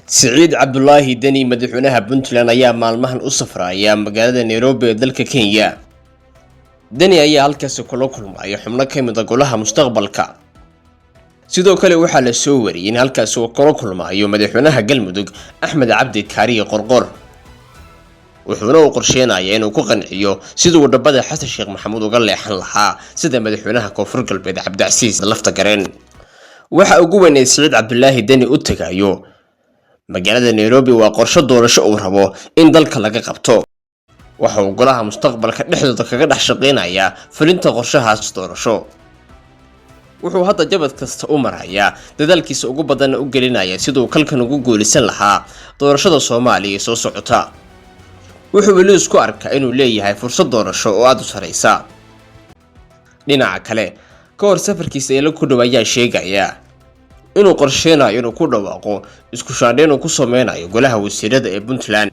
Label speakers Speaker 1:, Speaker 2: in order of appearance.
Speaker 1: سعيد عبد الله دني مدحونها بنتلان ayaa maalmahan u safraya magaalada Nairobi ee dalka Kenya. Dani ayaa halkaas kula kulmay xubno ka mid ah golaha mustaqbalka. Sidoo kale waxaa la soo wariyay in halkaas uu kula kulmayo madaxweynaha Galmudug Axmed Cabdi Kaariye Qorqor. wuxuuna u qorsheenayaa inuu ku qanciyo sidoo wadabada Xasan Sheekh Maxamuud uga leexan lahaa sida madaxweynaha Koonfur Galbeed Cabdicasiis lafta gareen. waxa ugu weynay Siciid Cabdullaahi Dani u tagayo magaalada Nairobi waa qorshe doorasho uu rabo in dalka laga qabto. waxa uu golaha mustaqbalka dhexdooda kaga dhex shaqeynaya fulinta qorshahaas doorasho. wuxuu hadda jabad kasta u marayaa dadaalkiisa ugu badan u gelinaya sidoo kalkan ugu guulisan lahaa doorashada Soomaaliya soo socota. wuxuu weli isku arkaa inuu leeyahay fursad doorasho oo aad u sareysa. dhinaca kale ka hor safarkiisa ee la ku dhawaaya sheegaya inuu qorsheenayo inuu ku dhawaaqo isku shaandheyn uu ku sameynayo golaha wasiirada ee Puntland.